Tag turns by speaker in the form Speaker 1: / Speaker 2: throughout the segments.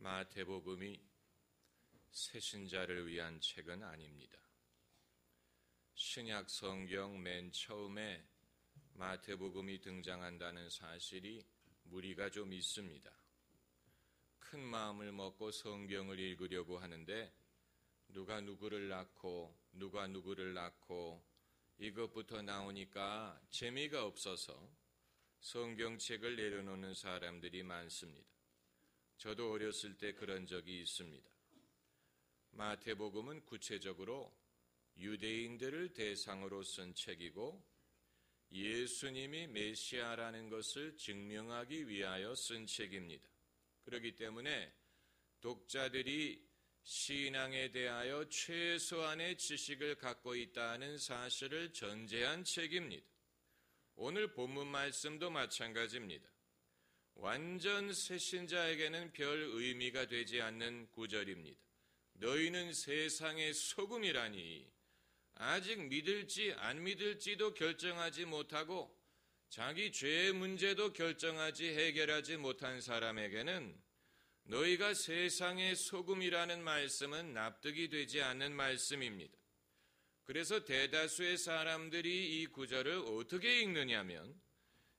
Speaker 1: 마태복음이 새신자를 위한 책은 아닙니다. 신약 성경 맨 처음에 마태복음이 등장한다는 사실이 무리가 좀 있습니다. 큰 마음을 먹고 성경을 읽으려고 하는데 누가 누구를 낳고 누가 누구를 낳고 이것부터 나오니까 재미가 없어서 성경책을 내려놓는 사람들이 많습니다. 저도 어렸을 때 그런 적이 있습니다. 마태복음은 구체적으로 유대인들을 대상으로 쓴 책이고 예수님이 메시아라는 것을 증명하기 위하여 쓴 책입니다. 그렇기 때문에 독자들이 신앙에 대하여 최소한의 지식을 갖고 있다는 사실을 전제한 책입니다. 오늘 본문 말씀도 마찬가지입니다. 완전 새신자에게는 별 의미가 되지 않는 구절입니다. 너희는 세상의 소금이라니, 아직 믿을지 안 믿을지도 결정하지 못하고 자기 죄의 문제도 결정하지 해결하지 못한 사람에게는 너희가 세상의 소금이라는 말씀은 납득이 되지 않는 말씀입니다. 그래서 대다수의 사람들이 이 구절을 어떻게 읽느냐면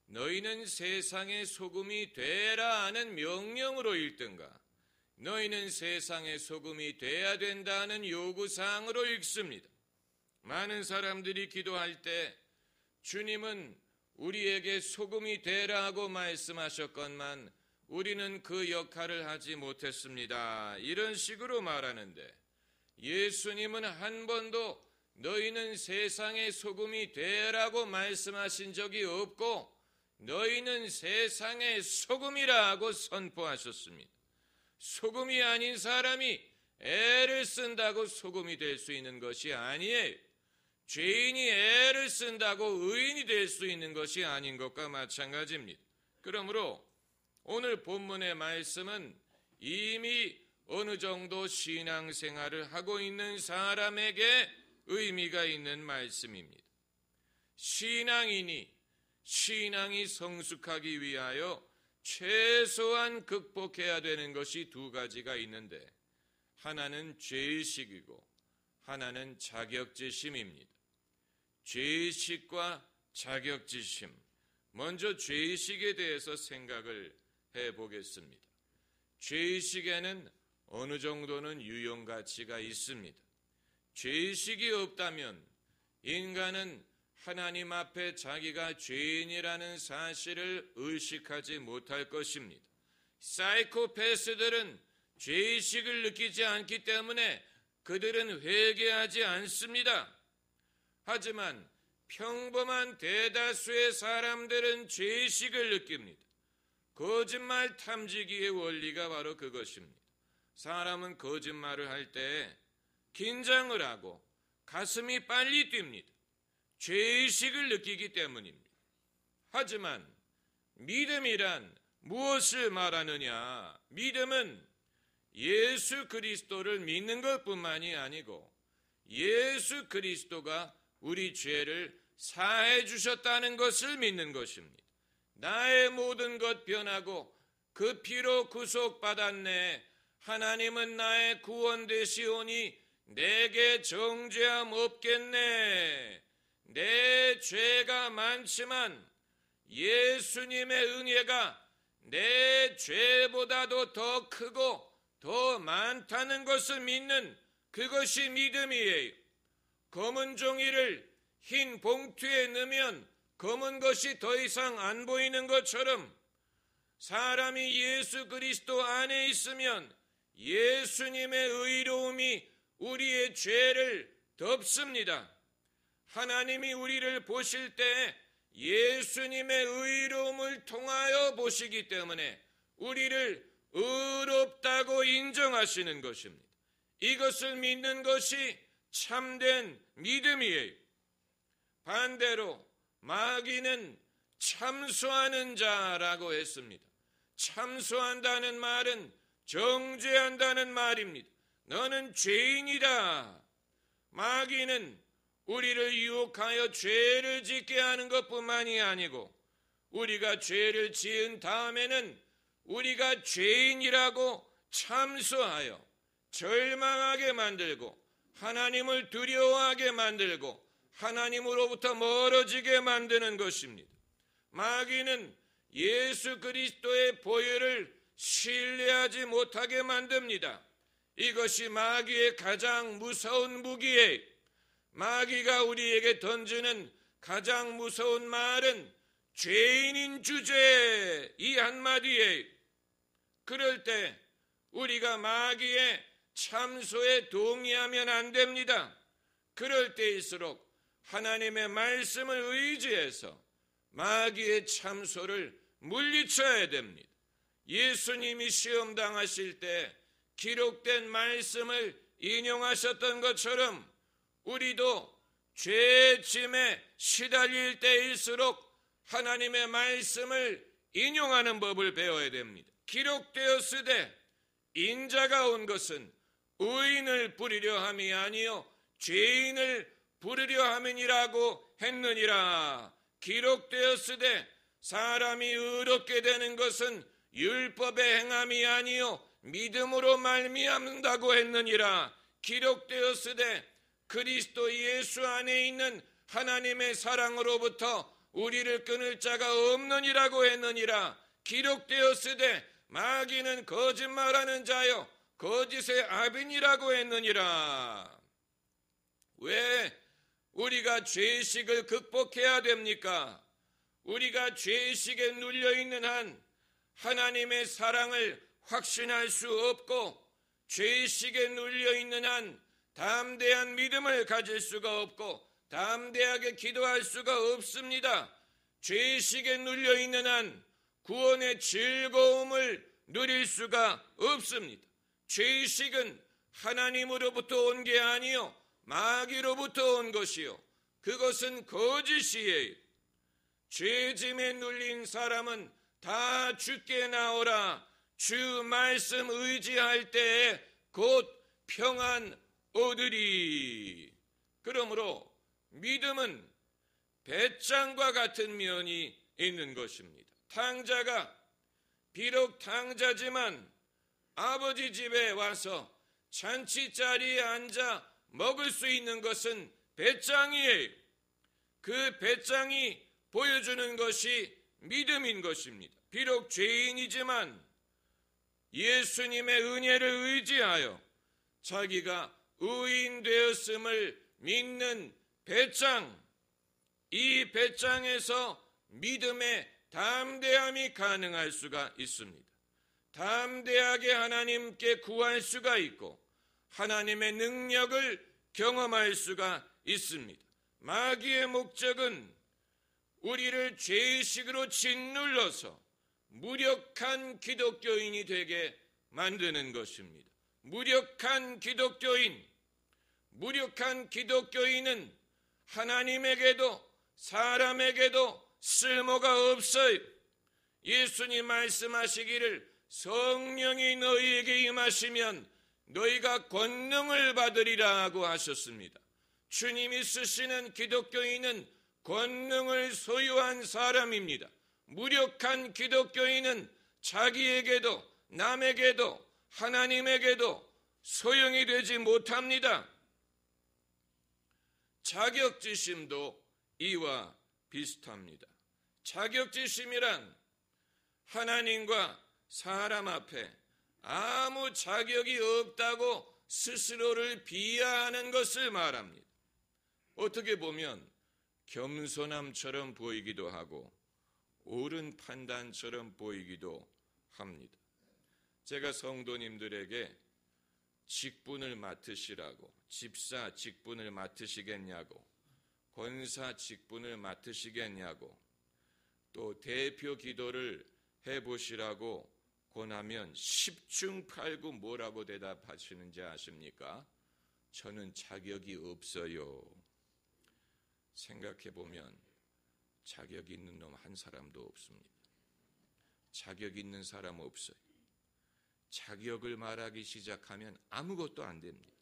Speaker 1: 너희는 세상의 소금이 되라 하는 명령으로 읽든가 너희는 세상의 소금이 돼야 된다는 요구사항으로 읽습니다. 많은 사람들이 기도할 때 주님은 우리에게 소금이 되라고 말씀하셨건만 우리는 그 역할을 하지 못했습니다. 이런 식으로 말하는데 예수님은 한 번도 너희는 세상의 소금이 되라고 말씀하신 적이 없고 너희는 세상의 소금이라고 선포하셨습니다. 소금이 아닌 사람이 애를 쓴다고 소금이 될 수 있는 것이 아니에요. 죄인이 애를 쓴다고 의인이 될 수 있는 것이 아닌 것과 마찬가지입니다. 그러므로 오늘 본문의 말씀은 이미 어느 정도 신앙생활을 하고 있는 사람에게 의미가 있는 말씀입니다. 신앙이 성숙하기 위하여 최소한 극복해야 되는 것이 두 가지가 있는데 하나는 죄의식이고 하나는 자격지심입니다. 죄의식과 자격지심. 먼저 죄의식에 대해서 생각을 해보겠습니다. 죄의식에는 어느 정도는 유용가치가 있습니다. 죄의식이 없다면 인간은 하나님 앞에 자기가 죄인이라는 사실을 의식하지 못할 것입니다. 사이코패스들은 죄의식을 느끼지 않기 때문에 그들은 회개하지 않습니다. 하지만 평범한 대다수의 사람들은 죄의식을 느낍니다. 거짓말 탐지기의 원리가 바로 그것입니다. 사람은 거짓말을 할 때 긴장을 하고 가슴이 빨리 뜁니다. 죄의식을 느끼기 때문입니다. 하지만 믿음이란 무엇을 말하느냐? 믿음은 예수 그리스도를 믿는 것뿐만이 아니고 예수 그리스도가 우리 죄를 사해 주셨다는 것을 믿는 것입니다. 나의 모든 것 변하고 그 피로 구속받았네. 하나님은 나의 구원 되시오니 내게 정죄함 없겠네. 내 죄가 많지만 예수님의 은혜가 내 죄보다도 더 크고 더 많다는 것을 믿는 그것이 믿음이에요. 검은 종이를 흰 봉투에 넣으면 검은 것이 더 이상 안 보이는 것처럼 사람이 예수 그리스도 안에 있으면 예수님의 의로움이 우리의 죄를 덮습니다. 하나님이 우리를 보실 때 예수님의 의로움을 통하여 보시기 때문에 우리를 의롭다고 인정하시는 것입니다. 이것을 믿는 것이 참된 믿음이에요. 반대로 마귀는 참소하는 자라고 했습니다. 참소한다는 말은 정죄한다는 말입니다. 너는 죄인이다. 마귀는 우리를 유혹하여 죄를 짓게 하는 것뿐만이 아니고 우리가 죄를 지은 다음에는 우리가 죄인이라고 참소하여 절망하게 만들고 하나님을 두려워하게 만들고 하나님으로부터 멀어지게 만드는 것입니다. 마귀는 예수 그리스도의 보혈을 신뢰하지 못하게 만듭니다. 이것이 마귀의 가장 무서운 무기예요. 마귀가 우리에게 던지는 가장 무서운 말은 죄인인 주제 이 한마디예요. 그럴 때 우리가 마귀의 참소에 동의하면 안 됩니다. 그럴 때일수록 하나님의 말씀을 의지해서 마귀의 참소를 물리쳐야 됩니다. 예수님이 시험당하실 때 기록된 말씀을 인용하셨던 것처럼 우리도 죄짐에 시달릴 때일수록 하나님의 말씀을 인용하는 법을 배워야 됩니다. 기록되었으되 인자가 온 것은 의인을 부리려 함이 아니요 죄인을 부르려 함이니라고 했느니라. 기록되었으되 사람이 의롭게 되는 것은 율법의 행함이 아니요 믿음으로 말미암는다고 했느니라. 기록되었으되 그리스도 예수 안에 있는 하나님의 사랑으로부터 우리를 끊을 자가 없느니라고 했느니라. 기록되었으되 마귀는 거짓말하는 자요 거짓의 아비니라고 했느니라. 왜 우리가 죄의식을 극복해야 됩니까? 우리가 죄의식에 눌려있는 한 하나님의 사랑을 확신할 수 없고 죄의식에 눌려있는 한 담대한 믿음을 가질 수가 없고 담대하게 기도할 수가 없습니다. 죄의식에 눌려있는 한 구원의 즐거움을 누릴 수가 없습니다. 죄의식은 하나님으로부터 온 게 아니요 마귀로부터 온 것이요 그것은 거짓이에요. 죄짐에 눌린 사람은 다 주께 나오라. 주 말씀 의지할 때에 곧 평안 얻으리. 그러므로 믿음은 배짱과 같은 면이 있는 것입니다. 탕자가 비록 탕자지만 아버지 집에 와서 잔치자리에 앉아 먹을 수 있는 것은 배짱이에요. 그 배짱이 보여주는 것이 믿음인 것입니다. 비록 죄인이지만 예수님의 은혜를 의지하여 자기가 의인 되었음을 믿는 배짱, 이 배짱에서 믿음의 담대함이 가능할 수가 있습니다. 담대하게 하나님께 구할 수가 있고 하나님의 능력을 경험할 수가 있습니다. 마귀의 목적은 우리를 죄의식으로 짓눌러서 무력한 기독교인이 되게 만드는 것입니다. 무력한 기독교인은 하나님에게도 사람에게도 쓸모가 없어요. 예수님 말씀하시기를 성령이 너희에게 임하시면 너희가 권능을 받으리라고 하셨습니다. 주님이 쓰시는 기독교인은 권능을 소유한 사람입니다. 무력한 기독교인은 자기에게도 남에게도 하나님에게도 소용이 되지 못합니다. 자격지심도 이와 비슷합니다. 자격지심이란 하나님과 사람 앞에 아무 자격이 없다고 스스로를 비하하는 것을 말합니다. 어떻게 보면 겸손함처럼 보이기도 하고 옳은 판단처럼 보이기도 합니다. 제가 성도님들에게 직분을 맡으시라고, 집사 직분을 맡으시겠냐고, 권사 직분을 맡으시겠냐고, 또 대표 기도를 해보시라고 권하면 10중 8구 뭐라고 대답하시는지 아십니까? 저는 자격이 없어요. 생각해보면 자격 있는 놈 한 사람도 없습니다. 자격 있는 사람 없어요. 자격을 말하기 시작하면 아무것도 안 됩니다.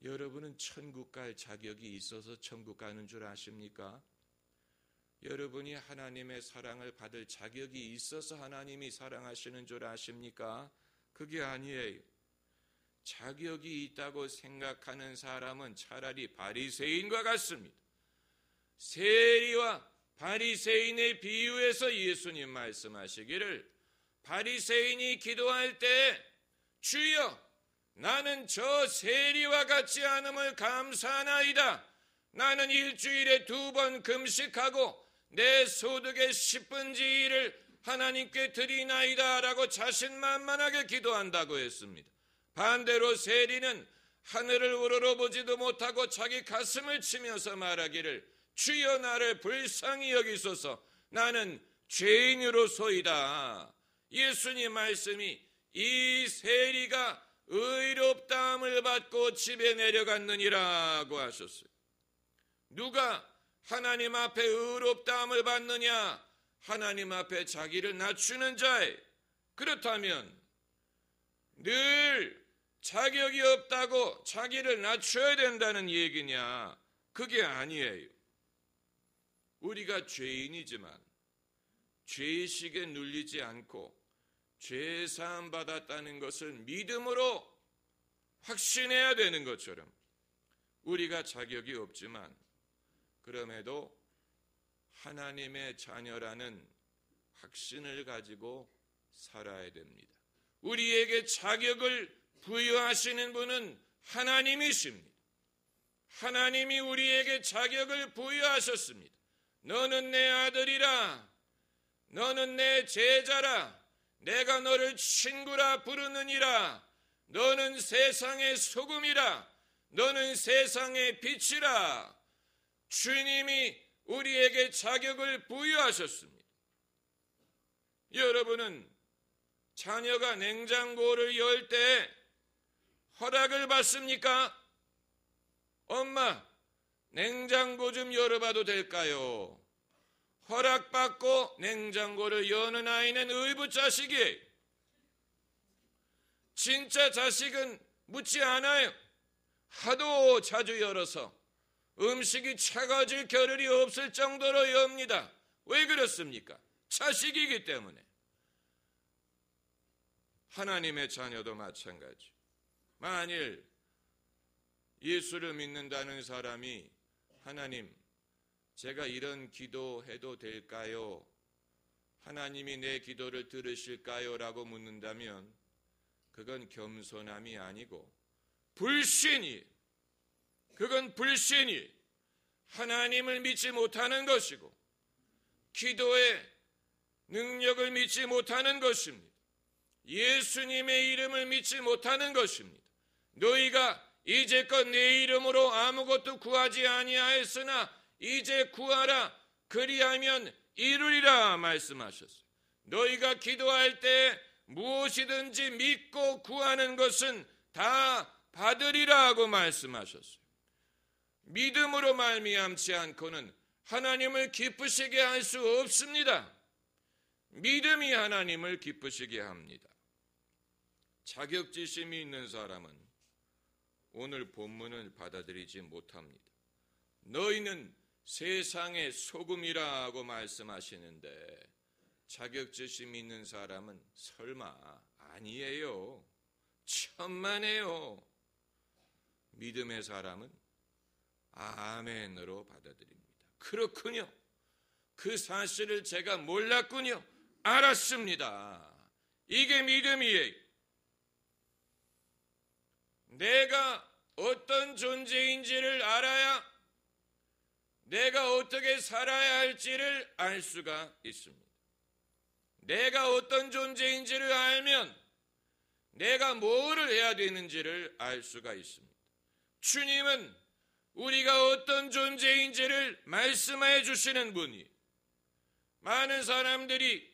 Speaker 1: 여러분은 천국 갈 자격이 있어서 천국 가는 줄 아십니까? 여러분이 하나님의 사랑을 받을 자격이 있어서 하나님이 사랑하시는 줄 아십니까? 그게 아니에요. 자격이 있다고 생각하는 사람은 차라리 바리새인과 같습니다. 세리와 바리새인의 비유에서 예수님 말씀하시기를 바리새인이 기도할 때 주여 나는 저 세리와 같지 않음을 감사하나이다. 나는 일주일에 2번 금식하고 내 소득의 10분의 1을 하나님께 드리나이다 라고 자신만만하게 기도한다고 했습니다. 반대로 세리는 하늘을 우러러보지도 못하고 자기 가슴을 치면서 말하기를 주여 나를 불쌍히 여기소서 나는 죄인으로소이다. 예수님 말씀이 이 세리가 의롭다함을 받고 집에 내려갔느니라고 하셨어요. 누가 하나님 앞에 의롭다함을 받느냐? 하나님 앞에 자기를 낮추는 자예요. 그렇다면 늘 자격이 없다고 자기를 낮춰야 된다는 얘기냐? 그게 아니에요. 우리가 죄인이지만 죄의식에 눌리지 않고 죄 사함 받았다는 것을 믿음으로 확신해야 되는 것처럼 우리가 자격이 없지만 그럼에도 하나님의 자녀라는 확신을 가지고 살아야 됩니다. 우리에게 자격을 부여하시는 분은 하나님이십니다. 하나님이 우리에게 자격을 부여하셨습니다. 너는 내 아들이라, 너는 내 제자라, 내가 너를 친구라 부르느니라, 너는 세상의 소금이라, 너는 세상의 빛이라. 주님이 우리에게 자격을 부여하셨습니다. 여러분은 자녀가 냉장고를 열 때 허락을 받습니까? 엄마, 냉장고 좀 열어봐도 될까요? 허락받고 냉장고를 여는 아이는 의붓자식이에요. 진짜 자식은 묻지 않아요. 하도 자주 열어서 음식이 차가워질 겨를이 없을 정도로 엽니다. 왜 그렇습니까? 자식이기 때문에. 하나님의 자녀도 마찬가지. 만일 예수를 믿는다는 사람이 하나님, 제가 이런 기도해도 될까요? 하나님이 내 기도를 들으실까요? 라고 묻는다면 그건 겸손함이 아니고 불신이에요. 그건 불신이에요. 하나님을 믿지 못하는 것이고 기도의 능력을 믿지 못하는 것입니다. 예수님의 이름을 믿지 못하는 것입니다. 너희가 이제껏 내 이름으로 아무것도 구하지 아니하였으나 이제 구하라. 그리하면 이루리라 말씀하셨어요. 너희가 기도할 때 무엇이든지 믿고 구하는 것은 다 받으리라 하고 말씀하셨어요. 믿음으로 말미암지 않고는 하나님을 기쁘시게 할 수 없습니다. 믿음이 하나님을 기쁘시게 합니다. 자격지심이 있는 사람은 오늘 본문을 받아들이지 못합니다. 너희는 세상의 소금이라고 말씀하시는데 자격지심이 있는 사람은 설마 아니에요. 천만에요. 믿음의 사람은 아멘으로 받아들입니다. 그렇군요. 그 사실을 제가 몰랐군요. 알았습니다. 이게 믿음이에요. 내가 어떤 존재인지를 알아야 내가 어떻게 살아야 할지를 알 수가 있습니다. 내가 어떤 존재인지를 알면 내가 뭐를 해야 되는지를 알 수가 있습니다. 주님은 우리가 어떤 존재인지를 말씀해 주시는 분이, 많은 사람들이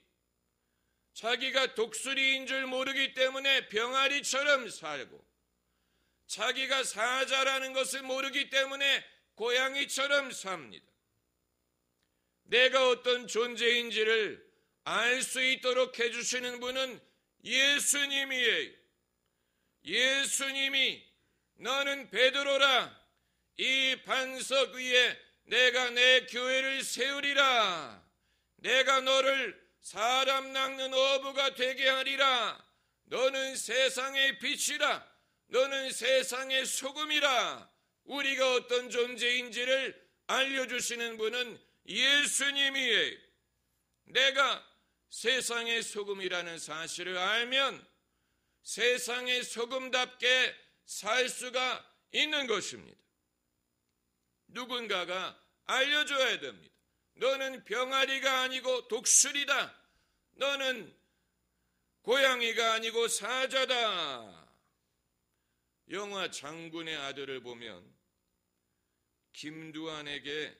Speaker 1: 자기가 독수리인 줄 모르기 때문에 병아리처럼 살고 자기가 사자라는 것을 모르기 때문에 고양이처럼 삽니다. 내가 어떤 존재인지를 알 수 있도록 해주시는 분은 예수님이에요. 예수님이 너는 베드로라, 이 반석 위에 내가 내 교회를 세우리라. 내가 너를 사람 낚는 어부가 되게 하리라. 너는 세상의 빛이라. 너는 세상의 소금이라. 우리가 어떤 존재인지를 알려주시는 분은 예수님이에요. 내가 세상의 소금이라는 사실을 알면 세상의 소금답게 살 수가 있는 것입니다. 누군가가 알려줘야 됩니다. 너는 병아리가 아니고 독수리다. 너는 고양이가 아니고 사자다. 영화 장군의 아들을 보면 김두한에게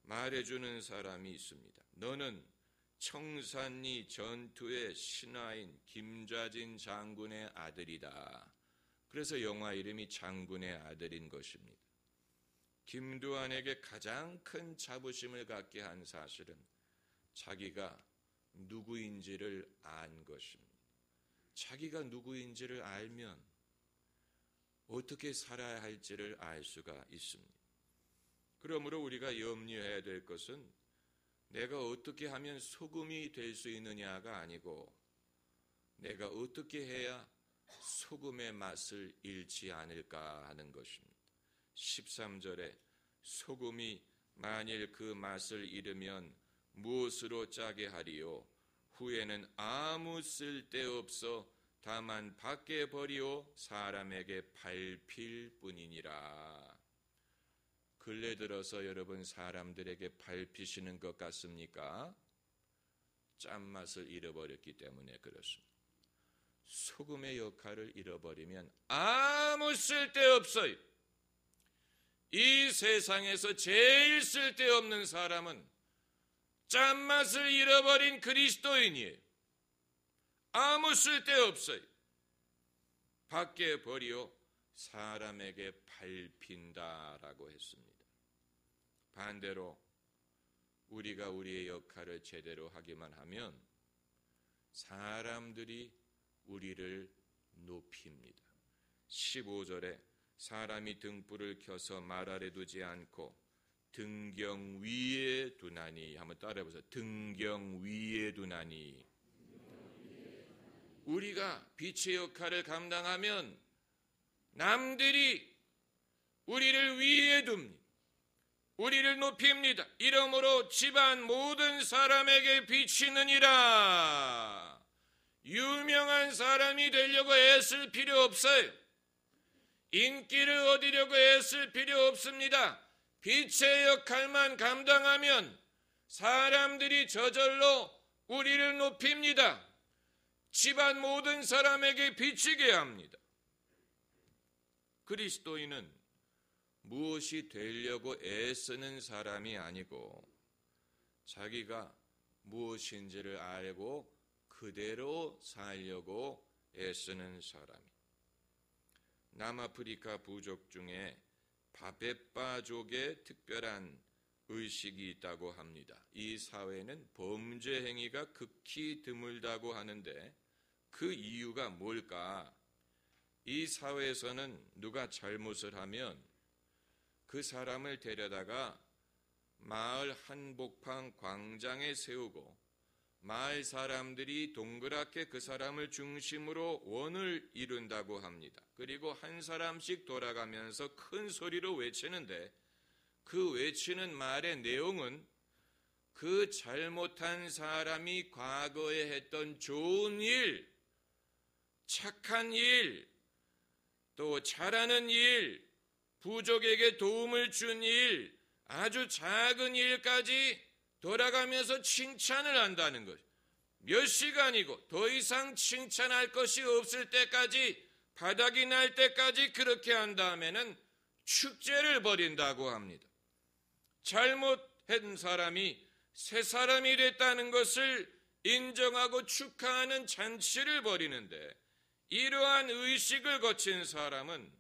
Speaker 1: 말해주는 사람이 있습니다. 너는 청산리 전투의 신하인 김좌진 장군의 아들이다. 그래서 영화 이름이 장군의 아들인 것입니다. 김두한에게 가장 큰 자부심을 갖게 한 사실은 자기가 누구인지를 안 것입니다. 자기가 누구인지를 알면 어떻게 살아야 할지를 알 수가 있습니다. 그러므로 우리가 염려해야 될 것은 내가 어떻게 하면 소금이 될 수 있느냐가 아니고 내가 어떻게 해야 소금의 맛을 잃지 않을까 하는 것입니다. 13절에 소금이 만일 그 맛을 잃으면 무엇으로 짜게 하리요? 후에는 아무 쓸데없어 다만 밖에 버리오 사람에게 밟힐 뿐이니라. 근래 들어서 여러분 사람들에게 밟히시는 것 같습니까? 짠맛을 잃어버렸기 때문에 그렇습니다. 소금의 역할을 잃어버리면 아무 쓸데없어요. 이 세상에서 제일 쓸데없는 사람은 짠맛을 잃어버린 그리스도인이에요. 아무 쓸데없어요. 밖에 버리오 사람에게 밟힌다라고 했습니다. 반대로 우리가 우리의 역할을 제대로 하기만 하면 사람들이 우리를 높입니다. 15절에 사람이 등불을 켜서 말 아래 두지 않고 등경 위에 두나니. 한번 따라해보세요. 등경 위에 두나니. 우리가 빛의 역할을 감당하면 남들이 우리를 위에 둡니다. 우리를 높입니다. 이러므로 집안 모든 사람에게 비치느니라. 유명한 사람이 되려고 애쓸 필요 없어요. 인기를 얻으려고 애쓸 필요 없습니다. 빛의 역할만 감당하면 사람들이 저절로 우리를 높입니다. 집안 모든 사람에게 비치게 합니다. 그리스도인은 무엇이 되려고 애쓰는 사람이 아니고 자기가 무엇인지를 알고 그대로 살려고 애쓰는 사람이. 남아프리카 부족 중에 바베바족의 특별한 의식이 있다고 합니다. 이 사회는 범죄 행위가 극히 드물다고 하는데 그 이유가 뭘까? 이 사회에서는 누가 잘못을 하면 그 사람을 데려다가 마을 한복판 광장에 세우고 마을 사람들이 동그랗게 그 사람을 중심으로 원을 이룬다고 합니다. 그리고 한 사람씩 돌아가면서 큰 소리로 외치는데 그 외치는 말의 내용은 그 잘못한 사람이 과거에 했던 좋은 일, 착한 일, 또 잘하는 일, 부족에게 도움을 준 일, 아주 작은 일까지 돌아가면서 칭찬을 한다는 것. 몇 시간이고 더 이상 칭찬할 것이 없을 때까지, 바닥이 날 때까지 그렇게 한 다음에는 축제를 벌인다고 합니다. 잘못한 사람이 새 사람이 됐다는 것을 인정하고 축하하는 잔치를 벌이는데, 이러한 의식을 거친 사람은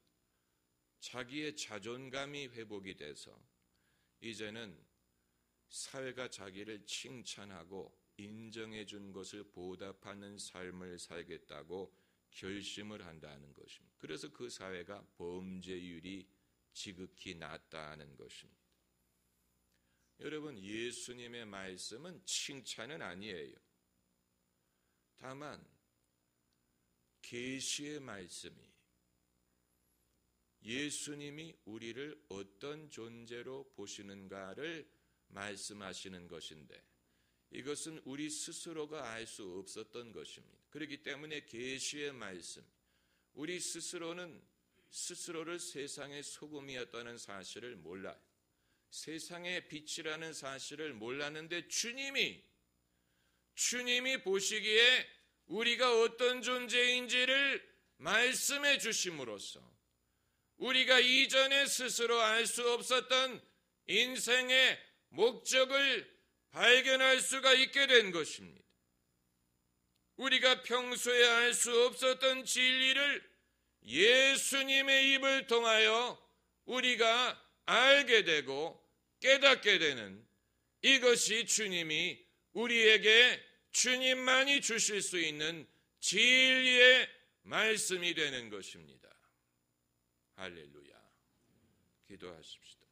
Speaker 1: 자기의 자존감이 회복이 돼서 이제는 사회가 자기를 칭찬하고 인정해 준 것을 보답하는 삶을 살겠다고 결심을 한다는 것입니다. 그래서 그 사회가 범죄율이 지극히 낮다는 것입니다. 여러분, 예수님의 말씀은 칭찬은 아니에요. 다만 계시의 말씀이 예수님이 우리를 어떤 존재로 보시는가를 말씀하시는 것인데 이것은 우리 스스로가 알 수 없었던 것입니다. 그렇기 때문에 계시의 말씀, 우리 스스로는 스스로를 세상의 소금이었다는 사실을 몰라요. 세상의 빛이라는 사실을 몰랐는데 주님이 보시기에 우리가 어떤 존재인지를 말씀해 주심으로써 우리가 이전에 스스로 알 수 없었던 인생의 목적을 발견할 수가 있게 된 것입니다. 우리가 평소에 알 수 없었던 진리를 예수님의 입을 통하여 우리가 알게 되고 깨닫게 되는 이것이 주님이 우리에게 주님만이 주실 수 있는 진리의 말씀이 되는 것입니다. 할렐루야. 기도하십시다.